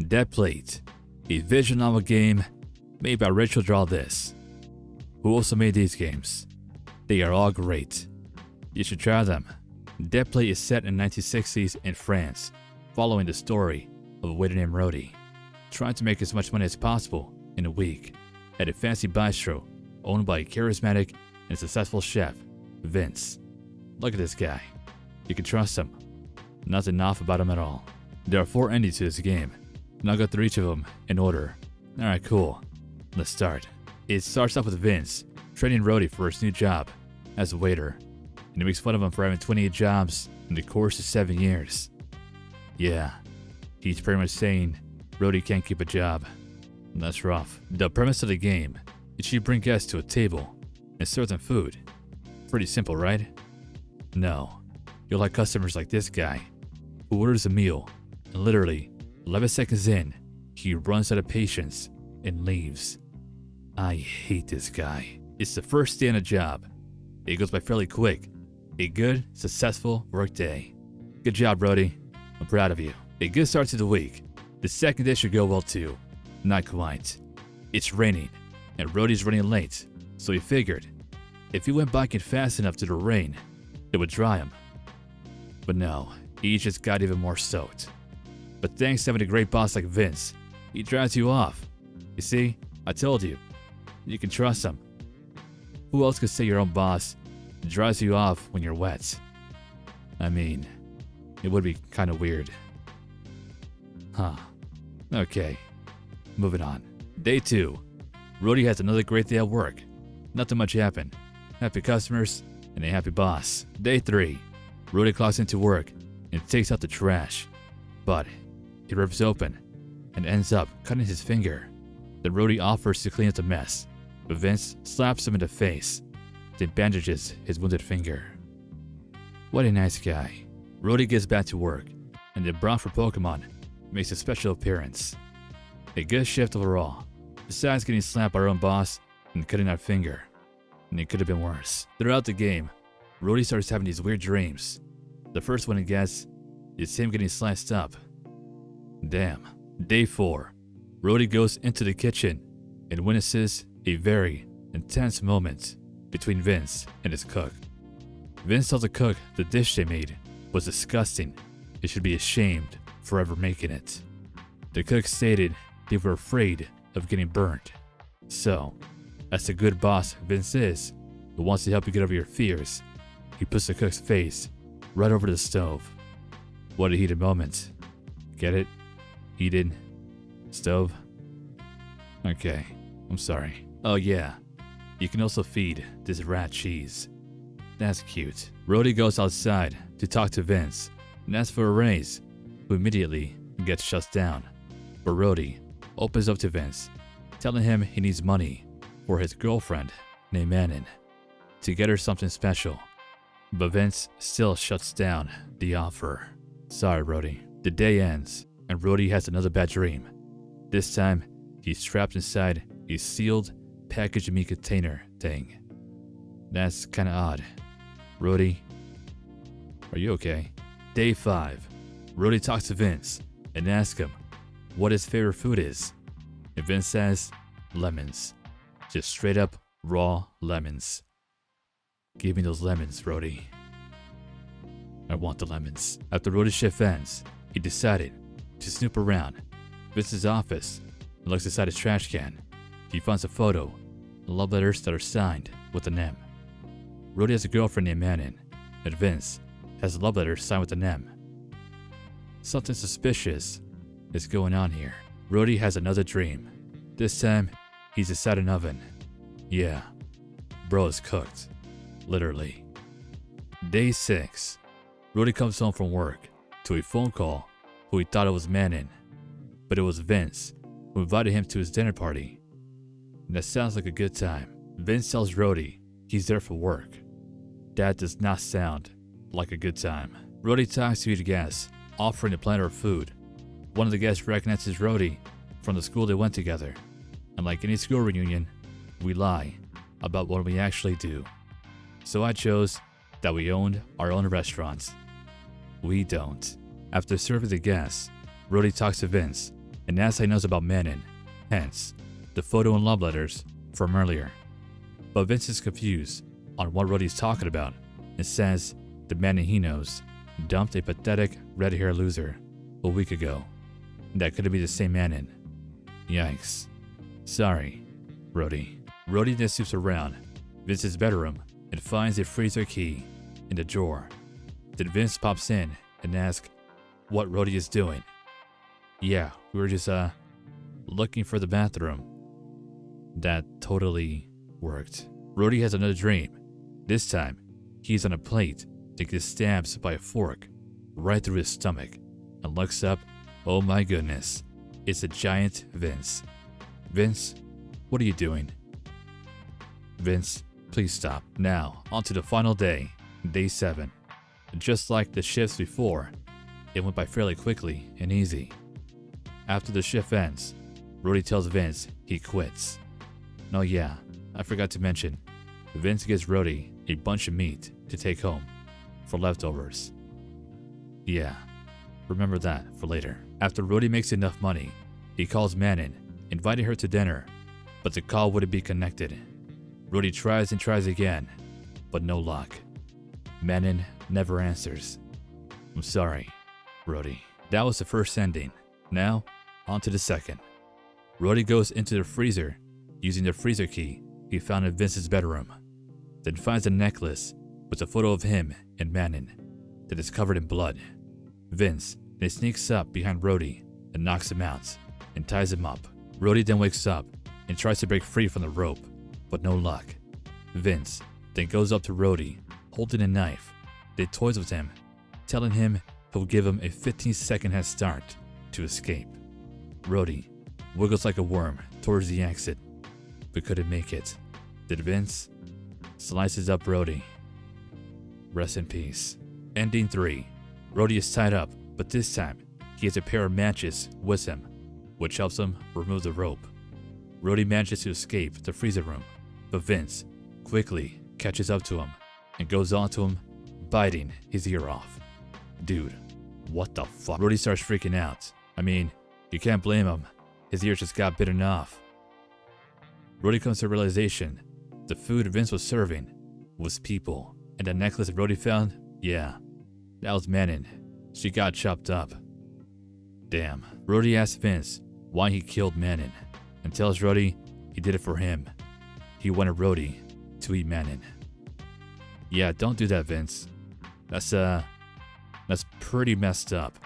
Dead Plate, a visual novel game made by Racheldrawthis, who also made these games. They are all great. You should try them. Dead Plate is set in the 1960s in France, following the story of a waiter named Rody, trying to make as much money as possible in a week at a fancy bistro owned by a charismatic and successful chef, Vince. Look at this guy. You can trust him. Nothing off about him at all. There are 4 endings to this game, and I'll go through each of them in order. Alright, cool. Let's start. It starts off with Vince training Rody for his new job as a waiter, and he makes fun of him for having 28 jobs in the course of 7 years. Yeah, he's pretty much saying Rody can't keep a job. And that's rough. The premise of the game is you bring guests to a table and serve them food. Pretty simple, right? No. You'll have customers like this guy, who orders a meal, and literally 11 seconds in, he runs out of patience and leaves. I hate this guy. It's the first day on a job. It goes by fairly quick. A good, successful work day. Good job, Rody. I'm proud of you. A good start to the week. The second day should go well too. Not quite. It's raining, and Rody's running late, so he figured if he went biking fast enough through the rain, it would dry him. But no, he just got even more soaked. But thanks to having a great boss like Vince, he drives you off. You see, I told you. You can trust him. Who else could say your own boss drives you off when you're wet? I mean, it would be kind of weird. Huh. Okay. Moving on. Day 2. Rody has another great day at work. Nothing much happened. Happy customers and a happy boss. Day 3. Rody clocks into work and takes out the trash. But it rips open and ends up cutting his finger. Then Rody offers to clean up the mess, but Vince slaps him in the face, then bandages his wounded finger. What a nice guy. Rody gets back to work, and the Brown for Pokemon makes a special appearance. A good shift overall, besides getting slapped by our own boss and cutting our finger. And it could have been worse. Throughout the game, Rody starts having these weird dreams. The first one he gets is him getting sliced up. Damn. Day 4. Rody goes into the kitchen and witnesses a very intense moment between Vince and his cook. Vince tells the cook the dish they made was disgusting. They should be ashamed for ever making it. The cook stated they were afraid of getting burned. So, as the good boss Vince is, who wants to help you get over your fears, he puts the cook's face right over the stove. What a heated moment. Get it? Heated. Stove? Okay, I'm sorry. Oh yeah, you can also feed this rat cheese. That's cute. Rody goes outside to talk to Vince and asks for a raise, who immediately gets shut down. But Rody opens up to Vince, telling him he needs money for his girlfriend named Manon to get her something special. But Vince still shuts down the offer. Sorry, Rody. The day ends, and Rody has another bad dream. This time, he's trapped inside a sealed packaged meat container thing. That's kinda odd. Rody, are you okay? Day 5. Rody talks to Vince and asks him what his favorite food is. And Vince says, lemons. Just straight up raw lemons. Give me those lemons, Rody. I want the lemons. After Rody's shift ends, he decided to snoop around Vince's office and looks inside his trash can. He finds a photo and love letters that are signed with an M. Rody has a girlfriend named Manon, and Vince has a love letter signed with an M. Something suspicious is going on here. Rody has another dream. This time, he's inside an oven. Yeah, bro is cooked. Literally. Day 6. Rody comes home from work to a phone call who he thought it was Manon, but it was Vince who invited him to his dinner party. And that sounds like a good time. Vince tells Rody he's there for work. That does not sound like a good time. Rody talks to the guests, offering to plan our food. One of the guests recognizes Rody from the school they went together. And like any school reunion, we lie about what we actually do. So I chose that we owned our own restaurants. We don't. After serving the guests, Rody talks to Vince and asks how he knows about Manon, hence the photo and love letters from earlier. But Vince is confused on what Rhodey's talking about and says the Manon he knows dumped a pathetic red-haired loser a week ago. That couldn't be the same Manon. Yikes. Sorry, Rhodey. Rhodey then snoopes around Vince's bedroom and finds a freezer key in the drawer. Then Vince pops in and asks what Rhodey is doing. Yeah, we were just looking for the bathroom. That totally worked. Rhodey has another dream. This time, he's on a plate that gets stabbed by a fork right through his stomach and looks up. Oh my goodness, it's a giant Vince. Vince, what are you doing? Vince, please stop. Now, on to the final day, day 7. Just like the shifts before, it went by fairly quickly and easy. After the shift ends, Rhodey tells Vince he quits. Oh yeah, I forgot to mention, Vince gives Rhodey a bunch of meat to take home for leftovers. Yeah, remember that for later. After Rhodey makes enough money, he calls Manon, inviting her to dinner, but the call wouldn't be connected. Rhodey tries and tries again, but no luck. Manon never answers. I'm sorry, Rhodey. That was the first ending. Now, on to the second. Rhodey goes into the freezer using the freezer key he found in Vince's bedroom, then finds a necklace with a photo of him and Manon that is covered in blood. Vince then sneaks up behind Rhodey and knocks him out and ties him up. Rhodey then wakes up and tries to break free from the rope, but no luck. Vince then goes up to Rhodey holding a knife. They toys with him, telling him he'll give him a 15-second head start to escape. Rhodey wiggles like a worm towards the exit, but couldn't make it. Then Vince slices up Rhodey. Rest in peace. Ending 3. Rhodey is tied up, but this time he has a pair of matches with him, which helps him remove the rope. Rhodey manages to escape the freezer room, but Vince quickly catches up to him and goes on to him, biting his ear off. Dude, what the fuck? Rhodey starts freaking out. I mean, you can't blame him. His ear just got bitten off. Rhodey comes to the realization the food Vince was serving was people, and the necklace Rhodey found, yeah, that was Manon. She got chopped up. Damn. Rhodey asks Vince why he killed Manon and tells Rhodey he did it for him. He wanted Rhodey to eat Manon. Yeah, don't do that, Vince. That's pretty messed up.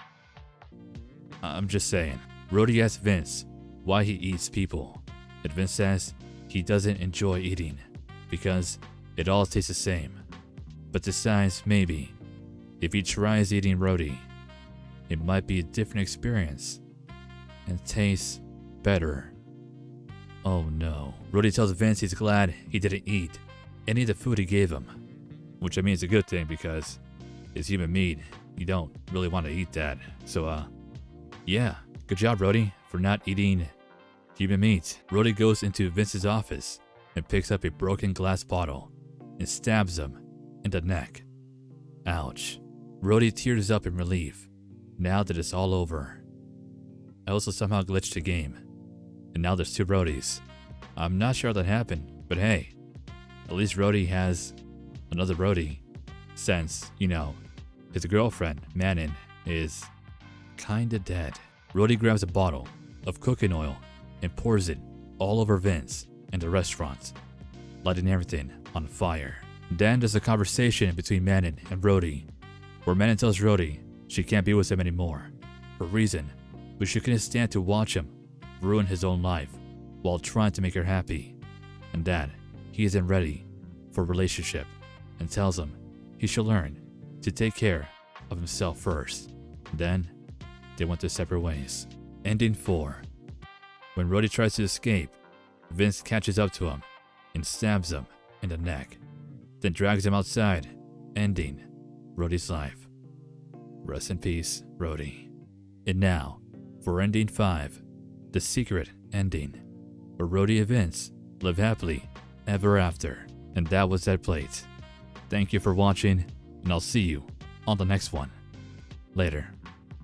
I'm just saying. Rhodey asks Vince why he eats people, and Vince says he doesn't enjoy eating because it all tastes the same. But decides maybe if he tries eating Rhodey, it might be a different experience and tastes better. Oh no. Rhodey tells Vince he's glad he didn't eat any of the food he gave him, which I mean is a good thing because it's human meat. You don't really want to eat that. So yeah, good job Rhodey for not eating human meat. Rhodey goes into Vince's office and picks up a broken glass bottle and stabs him in the neck. Ouch. Rhodey tears up in relief now that it's all over. I also somehow glitched the game, and now there's 2 Rhodeys. I'm not sure how that happened, but hey, at least Rhodey has another Rhodey, since, you know, his girlfriend, Manon, is kinda dead. Rhodey grabs a bottle of cooking oil and pours it all over Vince and the restaurant, lighting everything on fire. Then there's a conversation between Manon and Rhodey, where Manon tells Rhodey she can't be with him anymore, for a reason, but she couldn't stand to watch him ruin his own life while trying to make her happy, and that he isn't ready for a relationship, and tells him he should learn to take care of himself first. Then they went their separate ways. Ending 4. When Rhodey tries to escape, Vince catches up to him and stabs him in the neck, then drags him outside, ending Rhodey's life. Rest in peace, Rhodey. And now, for ending 5, the secret ending, where Rhodey and Vince live happily ever after. And that was that plate. Thank you for watching, and I'll see you on the next one. Later.